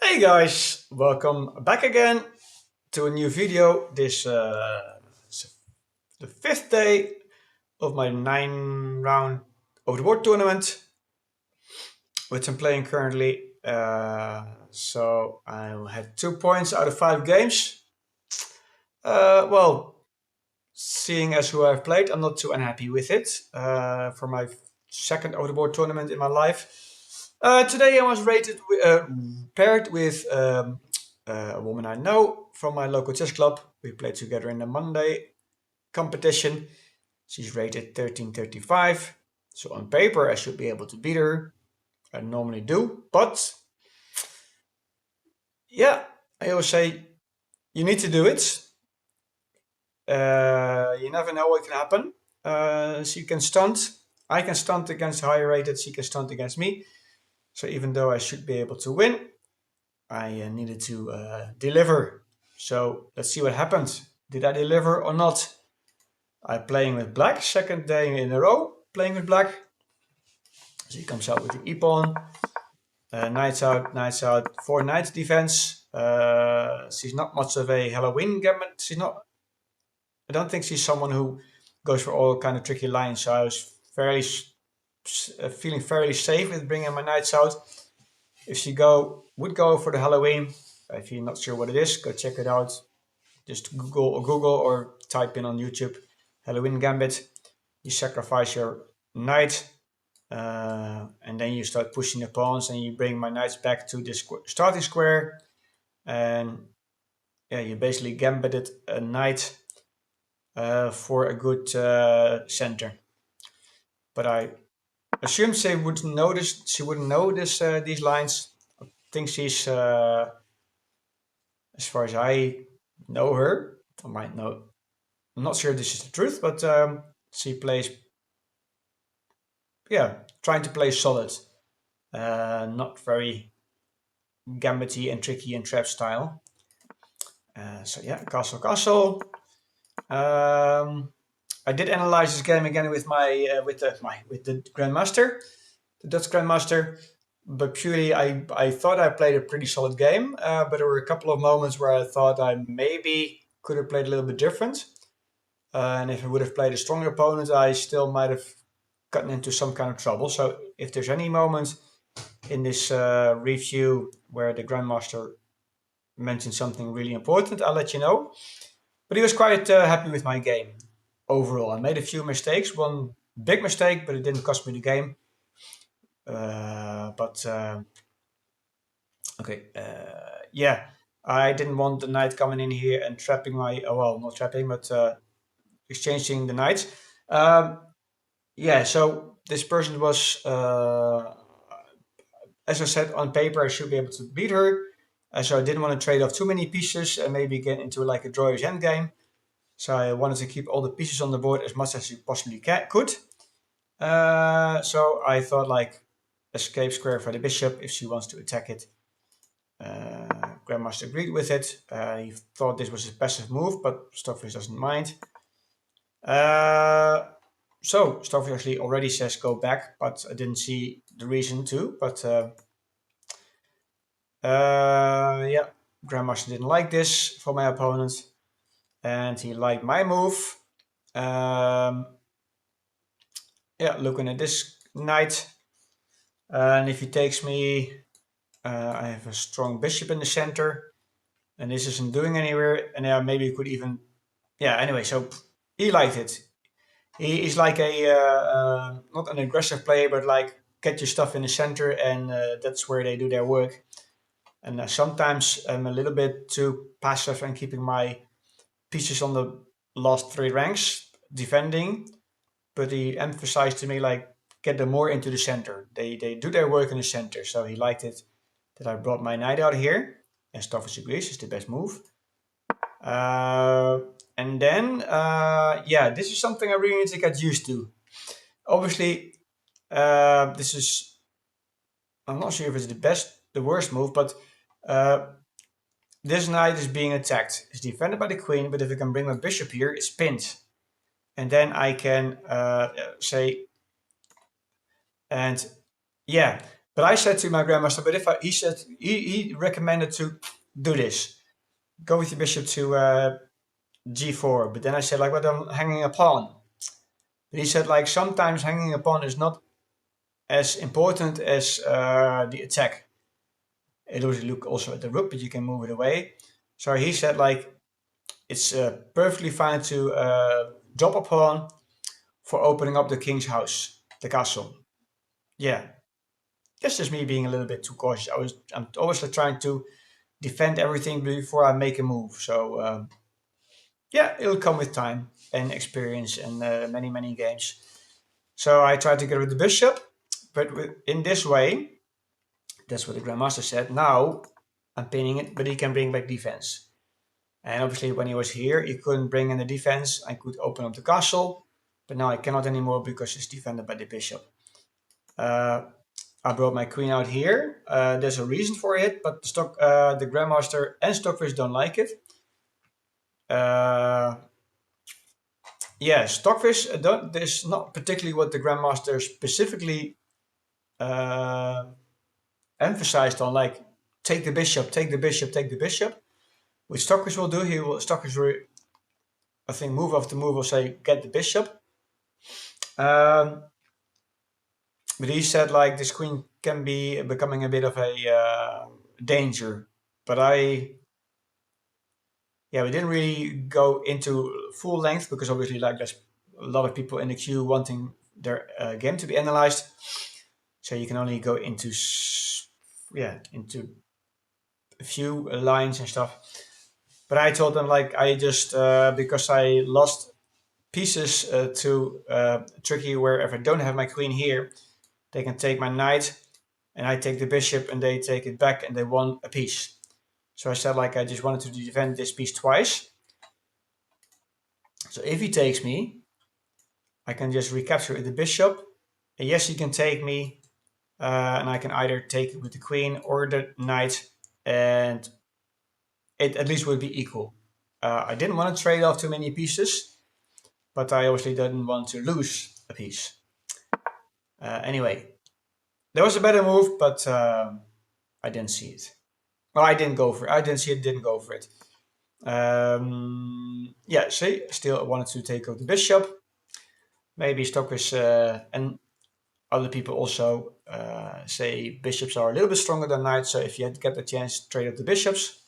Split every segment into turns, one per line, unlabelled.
Hey guys, welcome back again to a new video. This is the fifth day of my 9-round over the board tournament, which I'm playing currently. So I had 2 points out of 5 games. Well, seeing as who I've played, I'm not too unhappy with it. For my second over the board tournament in my life. Today I was paired with a woman I know from my local chess club. We played together in the Monday competition. She's rated 1335. So on paper I should be able to beat her. I normally do, but yeah, I always say you need to do it. You never know what can happen. She can stunt. I can stunt against higher rated. She can stunt against me. So even though I should be able to win, I needed to deliver. So let's see what happens. Did I deliver or not? I'm playing with black, second day in a row playing with black. So he comes out with the e-pawn. Knights out, 4 knights defense. She's not much of a Halloween gambit. I don't think she's someone who goes for all kind of tricky lines. So I was feeling fairly safe with bringing my knights out. If she would go for the Halloween, if you're not sure what it is, go check it out. Just Google or type in on YouTube Halloween Gambit. You sacrifice your knight, and then you start pushing the pawns, and you bring my knights back to the starting square, and yeah, you basically gambited a knight for a good center. But I assume she wouldn't notice. She wouldn't notice these lines. I think she's, as far as I know her, I might know. I'm not sure this is the truth, but she plays, yeah, trying to play solid, not very gambity and tricky and trap style. So yeah, castle, castle. I did analyze this game again with with the grandmaster, the Dutch grandmaster. But purely, I thought I played a pretty solid game. But there were a couple of moments where I thought I maybe could have played a little bit different. And if I would have played a stronger opponent, I still might have gotten into some kind of trouble. So if there's any moment in this review where the grandmaster mentioned something really important, I'll let you know. But he was quite happy with my game overall. I made a few mistakes, one big mistake, but it didn't cost me the game. Okay, yeah, I didn't want the knight coming in here and trapping my, well, not trapping, but exchanging the knights. Yeah, so this person was, as I said, on paper I should be able to beat her. So I didn't want to trade off too many pieces and maybe get into like a drawish endgame. So I wanted to keep all the pieces on the board as much as you possibly could. So I thought like escape square for the bishop if she wants to attack it. Grandmaster agreed with it. He thought this was a passive move, but Stockfish doesn't mind. So Stockfish actually already says go back, but I didn't see the reason to. But yeah, Grandmaster didn't like this for my opponent, and he liked my move. Yeah, looking at this knight, and if he takes me, I have a strong bishop in the center, and this isn't doing anywhere. And yeah, maybe he could even, yeah. Anyway, so he liked it. He's like a not an aggressive player, but like get your stuff in the center, and that's where they do their work. And sometimes I'm a little bit too passive and keeping my pieces on the last 3 ranks defending. But he emphasized to me like get them more into the center. They do their work in the center. So he liked it that I brought my knight out here. And Stoffels agrees, it's the best move. And then, yeah, this is something I really need to get used to. Obviously, this is, I'm not sure if it's the worst move, but this knight is being attacked. It's defended by the queen, but if I can bring my bishop here, it's pinned. And then I can say, and yeah, But I said to my grandmaster, but if I, he said, he recommended to do this, go with your bishop to g4. But then I said, like, but I'm hanging a pawn. But he said, like, sometimes hanging a pawn is not as important as the attack. It doesn't look also at the rook, but you can move it away. So he said, like, it's perfectly fine to drop a pawn for opening up the king's house, the castle. Yeah, that's just me being a little bit too cautious. I'm always trying to defend everything before I make a move. So yeah, it'll come with time and experience and many games. So I tried to get rid of the bishop, but in this way, that's what the grandmaster said. Now I'm pinning it, but he can bring back defense. And obviously, when he was here, he couldn't bring in the defense. I could open up the castle, but now I cannot anymore because it's defended by the bishop. I brought my queen out here. There's a reason for it, but the grandmaster and Stockfish don't like it. Yeah, Stockfish there's not particularly what the grandmaster specifically uh, emphasized on, like take the bishop, take the bishop, take the bishop. Which Stockfish will do, Stockfish will, I think, move after move will say get the bishop. Um, but he said like this queen can be becoming a bit of a danger. But we didn't really go into full length because obviously like there's a lot of people in the queue wanting their game to be analyzed. So you can only go into into a few lines and stuff. But I told them like I just because I lost pieces to Tricky where if I don't have my queen here, they can take my knight and I take the bishop and they take it back and they won a piece. So I said like I just wanted to defend this piece twice. So if he takes me, I can just recapture the bishop. And yes, he can take me, and I can either take it with the queen or the knight, and it at least would be equal. I didn't want to trade off too many pieces, but I obviously didn't want to lose a piece. Anyway, there was a better move, but I didn't see it. Well, I didn't go for it. I didn't see it, didn't go for it. Yeah, see, still wanted to take out the bishop. Maybe Stockfish and other people also say bishops are a little bit stronger than knights. So if you get the chance, trade up the bishops.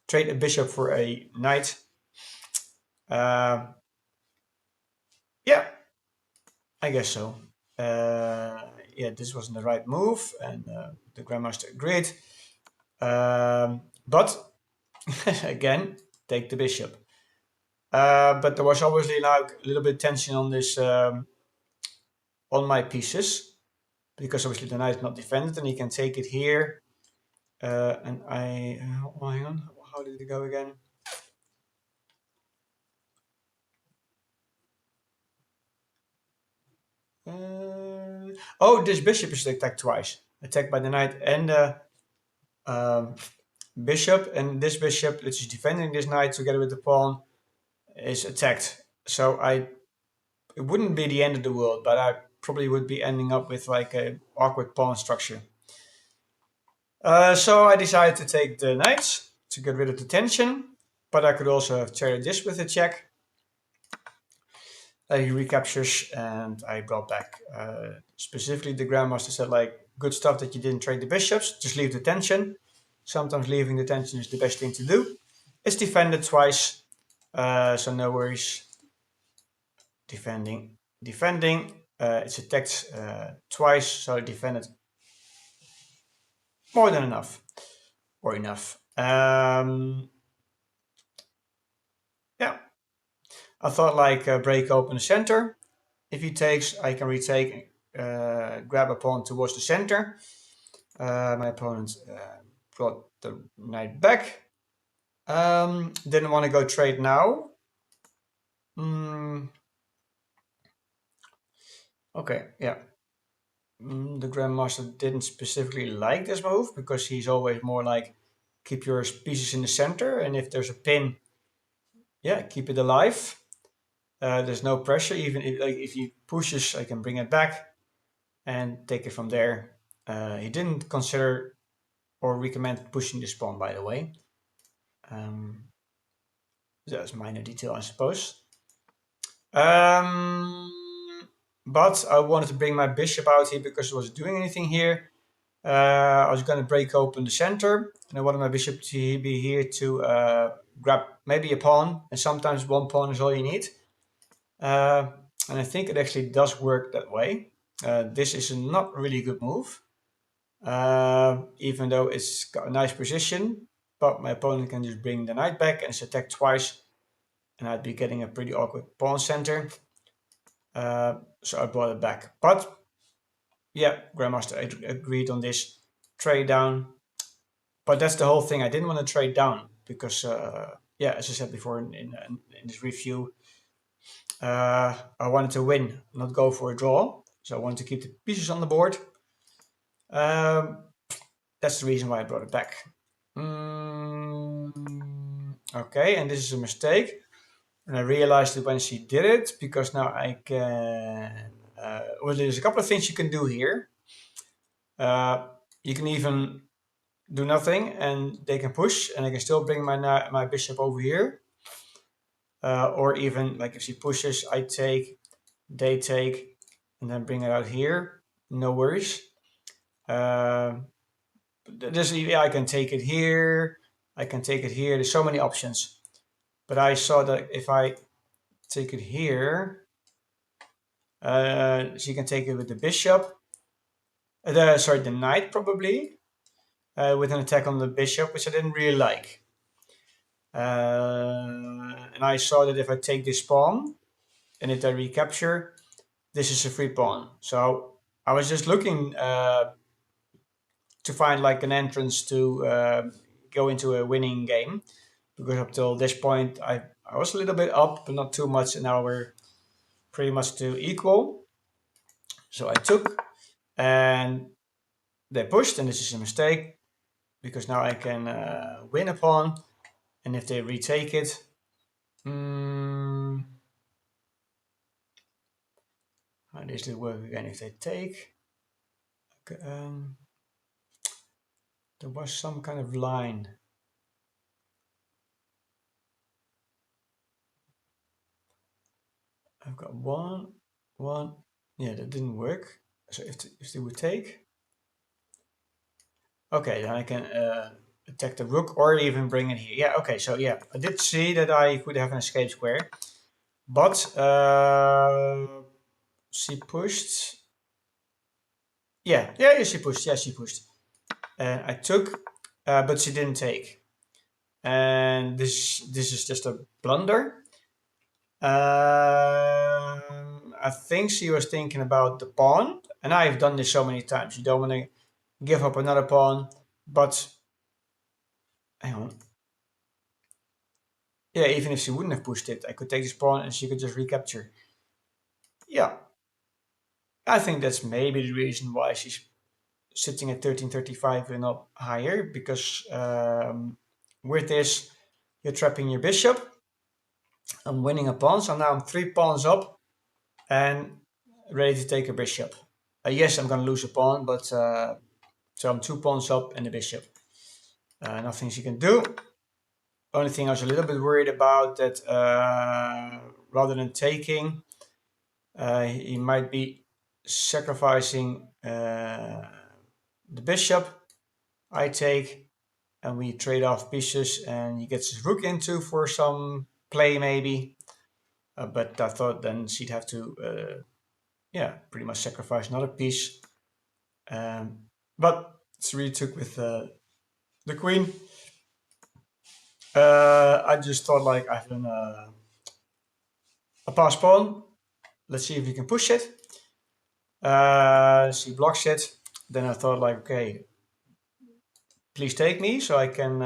Trade a bishop for a knight. Yeah, I guess so. Yeah, this wasn't the right move, and the grandmaster agreed. But again, take the bishop. But there was obviously like a little bit tension on this on my pieces because obviously the knight is not defended, and he can take it here. And I oh, hang on, how did it go again? Oh, this bishop is attacked twice. Attacked by the knight and the bishop, and this bishop, which is defending this knight together with the pawn, is attacked. So it wouldn't be the end of the world, but I probably would be ending up with like a awkward pawn structure. So I decided to take the knights to get rid of the tension, but I could also have traded this with a check. He recaptures and I brought back. Specifically, the grandmaster said like, good stuff that you didn't trade the bishops, just leave the tension. Sometimes leaving the tension is the best thing to do. It's defended twice, so no worries. Defending. It's attacked twice, so defended more than enough, or enough. Yeah, I thought like break open the center. If he takes, I can retake, grab a pawn towards the center. My opponent brought the knight back. Didn't want to go trade now. Okay, yeah. The grandmaster didn't specifically like this move because he's always more like keep your pieces in the center, and if there's a pin, yeah, keep it alive. There's no pressure. Even if he pushes, I can bring it back and take it from there. He didn't consider or recommend pushing this pawn, by the way. That's minor detail, I suppose. But I wanted to bring my bishop out here because it wasn't doing anything here. I was going to break open the center, and I wanted my bishop to be here to grab maybe a pawn, and sometimes one pawn is all you need. And I think it actually does work that way. This is a not really good move, even though it's got a nice position, but my opponent can just bring the knight back and it's attacked twice, and I'd be getting a pretty awkward pawn center. So I brought it back. But yeah, Grandmaster agreed on this trade down. But that's the whole thing. I didn't want to trade down because, yeah, as I said before in this review, I wanted to win, not go for a draw. So I wanted to keep the pieces on the board. That's the reason why I brought it back. Okay, and this is a mistake. And I realized it when she did it, because now I can... well, there's a couple of things you can do here. You can even do nothing and they can push, and I can still bring my bishop over here. Or even, like if she pushes, I take, they take, and then bring it out here. No worries. Yeah, I can take it here. I can take it here. There's so many options. But I saw that if I take it here, she can take it with the bishop. The knight probably, with an attack on the bishop, which I didn't really like. And I saw that if I take this pawn, and if I recapture, this is a free pawn. So I was just looking to find like an entrance to go into a winning game, because up till this point I was a little bit up, but not too much, and now we're pretty much to equal. So I took, and they pushed, and this is a mistake, because now I can win a pawn, and if they retake it, how does it work again if they take? Okay, there was some kind of line. I've got one. Yeah, that didn't work. So if they would take, okay, then I can attack the rook or even bring it here. Yeah, okay, so yeah, I did see that I could have an escape square, but she pushed. Yeah, she pushed. Yeah, she pushed. And I took, but she didn't take. And this is just a blunder. I think she was thinking about the pawn, and I've done this so many times. You don't want to give up another pawn, but hang on. Yeah, even if she wouldn't have pushed it, I could take this pawn and she could just recapture. Yeah, I think that's maybe the reason why she's sitting at 1335 and not higher, because with this, you're trapping your bishop. I'm winning a pawn, so now I'm 3 pawns up and ready to take a bishop. Yes, I'm going to lose a pawn, but so I'm 2 pawns up and a bishop. Nothing she can do. Only thing I was a little bit worried about that rather than taking, he might be sacrificing the bishop. I take, and we trade off pieces, and he gets his rook into for some play maybe. But I thought then she'd have to, yeah, pretty much sacrifice another piece. But it's really took with the queen. I just thought like I have a pass pawn. Let's see if we can push it. She blocks it. Then I thought like, okay, please take me so I can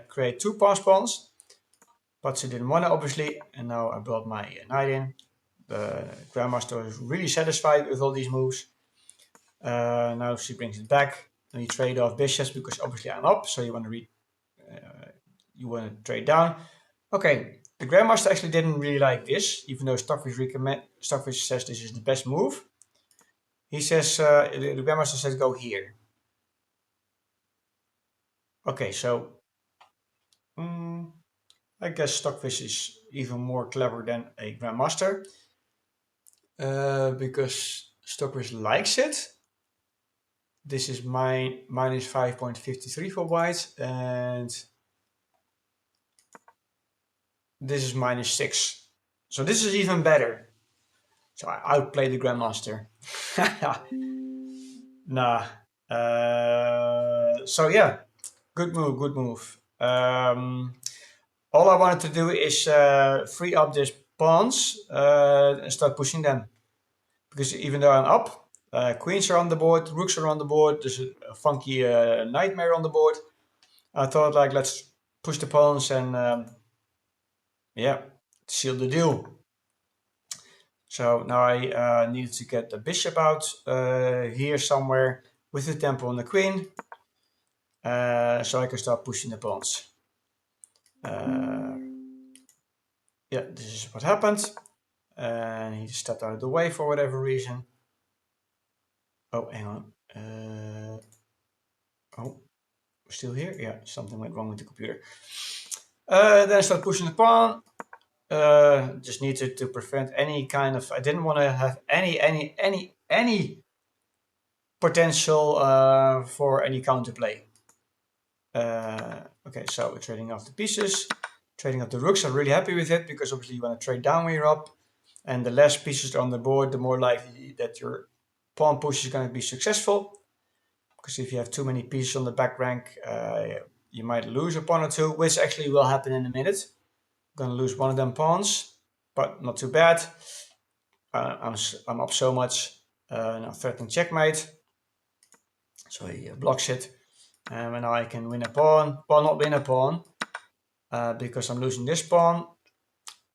create 2 pass pawns. But she didn't want it, obviously, and now I brought my knight in. The Grandmaster is really satisfied with all these moves. Now she brings it back, and you trade off bishops because obviously I'm up, so you want to trade down. Okay, the Grandmaster actually didn't really like this, even though Stockfish says this is the best move. He says, the Grandmaster says go here. Okay, so I guess Stockfish is even more clever than a Grandmaster because Stockfish likes it. This is my minus 5.53 for white, and this is minus 6. So this is even better. So I outplayed the Grandmaster. Nah. So yeah, good move, good move. All I wanted to do is free up these pawns and start pushing them. Because even though I'm up, queens are on the board, rooks are on the board, there's a funky nightmare on the board. I thought like let's push the pawns and yeah, seal the deal. So now I needed to get the bishop out here somewhere with the tempo on the queen, so I can start pushing the pawns. Yeah, this is what happened. And he stepped out of the way for whatever reason. Oh, hang on. Oh, we're still here? Yeah, something went wrong with the computer. Then I started pushing the pawn. Just needed to prevent any kind of. I didn't want to have any potential for any counterplay. Okay, so we're trading off the pieces, trading up the rooks. I'm really happy with it because obviously you want to trade down when you're up, and the less pieces on the board, the more likely that your pawn push is going to be successful. Because if you have too many pieces on the back rank, you might lose a pawn or two, which actually will happen in a minute. I'm going to lose one of them pawns, but not too bad. I'm up so much. Now threatening checkmate. So he blocks it. And now I can win a pawn. Well, not win a pawn, because I'm losing this pawn.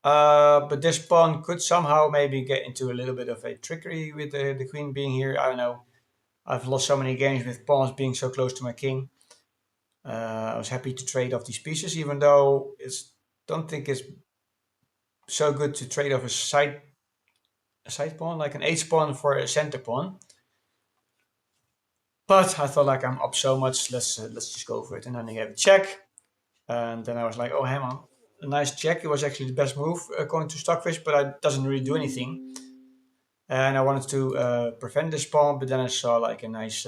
But this pawn could somehow maybe get into a little bit of a trickery with the queen being here. I don't know. I've lost so many games with pawns being so close to my king. I was happy to trade off these pieces, even though I don't think it's so good to trade off a side pawn, like an h pawn for a center pawn. But I thought like I'm up so much, let's just go for it. And then he gave a check, and then I was like, oh, hang on, a nice check. It was actually the best move according to Stockfish, but it doesn't really do anything. And I wanted to prevent this pawn, but then I saw like a nice.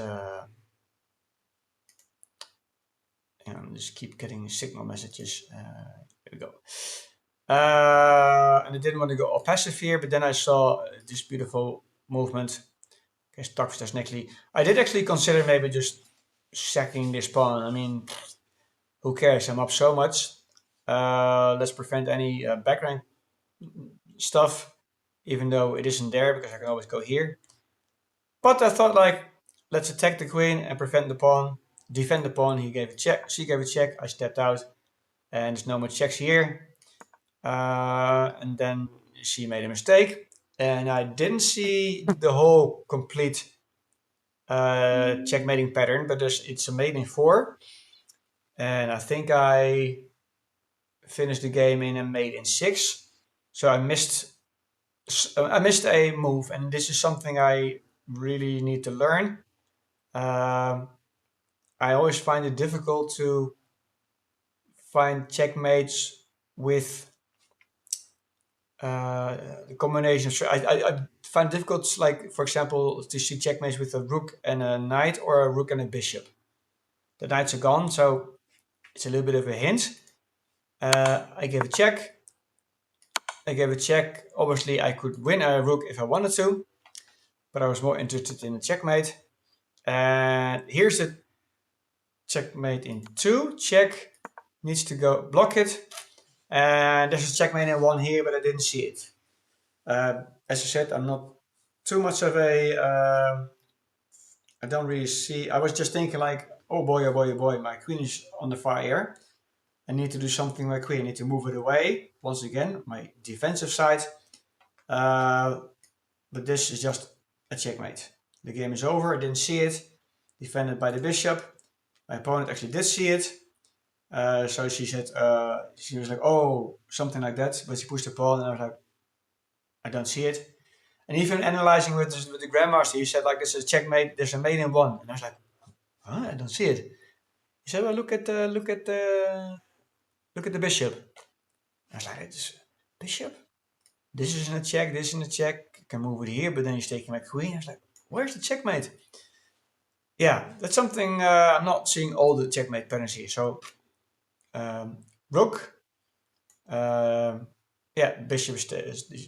And just keep getting signal messages. Here we go. And I didn't want to go all passive here, but then I saw this beautiful movement. Okay, Stockfish does neatly. I did actually consider maybe just sacking this pawn. I mean, who cares? I'm up so much. Let's prevent any background stuff, even though it isn't there because I can always go here. But I thought like, let's attack the queen and prevent the pawn, defend the pawn. He gave a check, she gave a check, I stepped out, and there's no more checks here. And then she made a mistake, and I didn't see the whole complete checkmating pattern, but it's a mate in 4, and I think I finished the game in a mate in 6. So I missed a move, and this is something I really need to learn. I always find it difficult to find checkmates with the combination. I find it difficult, like for example, to see checkmates with a rook and a knight or a rook and a bishop. The knights are gone, so it's a little bit of a hint. I gave a check. I gave a check. Obviously, I could win a rook if I wanted to, but I was more interested in a checkmate. And here's the checkmate in 2. Check needs to go block it. And there's a checkmate in 1 here, but I didn't see it. As I said, I'm not too much of a. I don't really see. I was just thinking like, oh boy, oh boy, oh boy, my queen is on the fire. I need to do something with my queen. I need to move it away. Once again, my defensive side. But this is just a checkmate. The game is over. I didn't see it. Defended by the bishop. My opponent actually did see it. So she said, she was like, oh, something like that. But she pushed the pawn, and I was like, I don't see it. And even analyzing with the grandmaster, he said like, this is a checkmate. There's a mate in 1, and I was like, huh? I don't see it. He said, "Well, look at the bishop." I was like, "It's bishop. This is in a check. This is in a check. I can move it here, but then he's taking my queen." I was like, "Where's the checkmate?" Yeah, that's something I'm not seeing all the checkmate patterns here. So rook. Yeah, bishop is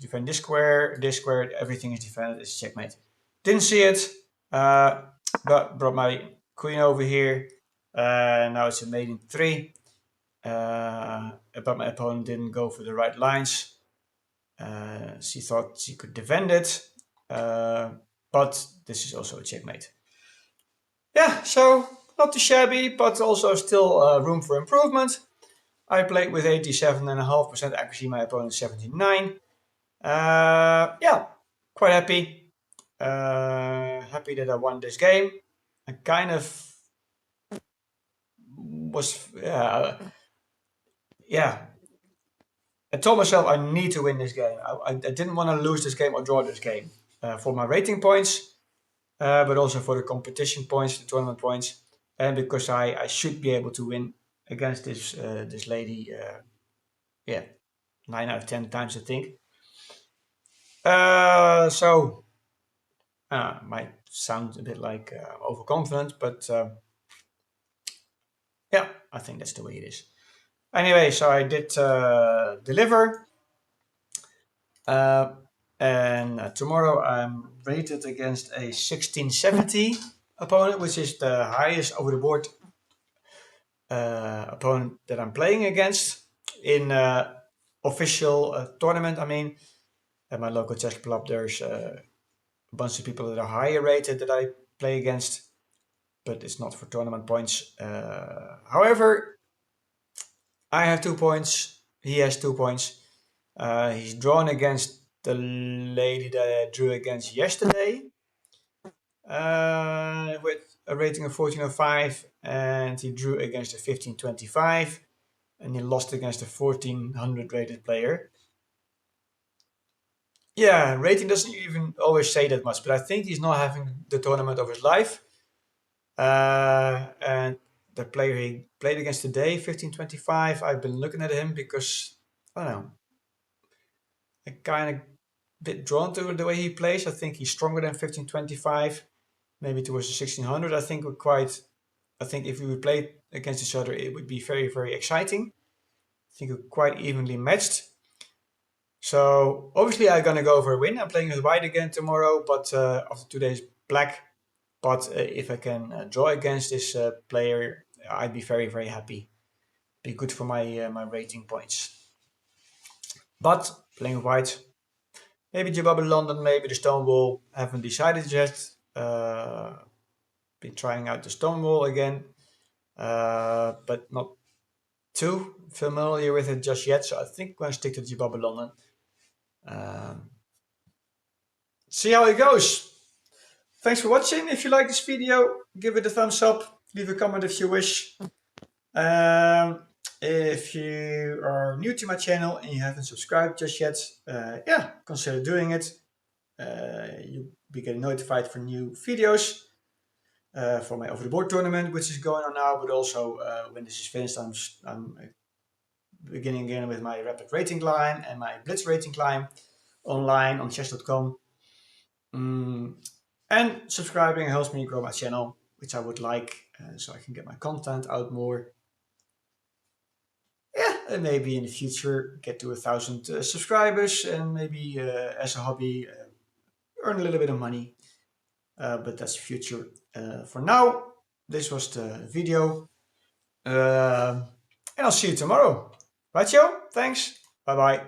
defend this square, everything is defended, it's checkmate. Didn't see it, but brought my queen over here. Now it's a mate in 3. But my opponent didn't go for the right lines. She thought she could defend it, but this is also a checkmate. Yeah, so not too shabby, but also still room for improvement. I played with 87.5% accuracy, my opponent 79. Yeah, quite happy. Happy that I won this game. I kind of was, yeah. I told myself I need to win this game. I didn't want to lose this game or draw this game for my rating points, but also for the competition points, the tournament points, and because I should be able to win against this lady. Yeah, 9 out of 10 times I think. So might sound a bit like overconfident, but yeah, I think that's the way it is. Anyway, so I did deliver, and tomorrow I'm rated against a 1670 opponent, which is the highest over the board opponent that I'm playing against in official tournament. I mean, at my local chess club, there's a bunch of people that are higher rated that I play against, but it's not for tournament points. However, I have 2 points. He has 2 points. He's drawn against the lady that I drew against yesterday with a rating of 1405, and he drew against a 1525, and he lost against a 1400 rated player. Yeah, rating doesn't even always say that much, but I think he's not having the tournament of his life. And the player he played against today, 1525, I've been looking at him because, I don't know, I kind of bit drawn to the way he plays. I think he's stronger than 1525, maybe towards the 1600. I think if we would play against each other, it would be very, very exciting. I think we're quite evenly matched. So obviously I'm gonna go for a win. I'm playing with white again tomorrow, but after 2 days black. But if I can draw against this player, I'd be very, very happy. Be good for my rating points. But playing with white, maybe Jibaba London, maybe the Stonewall. Haven't decided yet. Been trying out the Stonewall again, but not too familiar with it just yet. So I think I'm going to stick to Jibaba London. See how it goes. Thanks for watching. If you like this video, give it a thumbs up. Leave a comment if you wish. If you are new to my channel and you haven't subscribed just yet, yeah, consider doing it. You'll be getting notified for new videos for my over the board tournament, which is going on now. But also when this is finished, I'm beginning again with my rapid rating climb and my blitz rating climb online on chess.com. And subscribing helps me grow my channel, which I would like, so I can get my content out more. Yeah, and maybe in the future get to 1,000 subscribers, and maybe as a hobby earn a little bit of money. But that's future. For now, this was the video, and I'll see you tomorrow. Right, Joe? Thanks. Bye bye.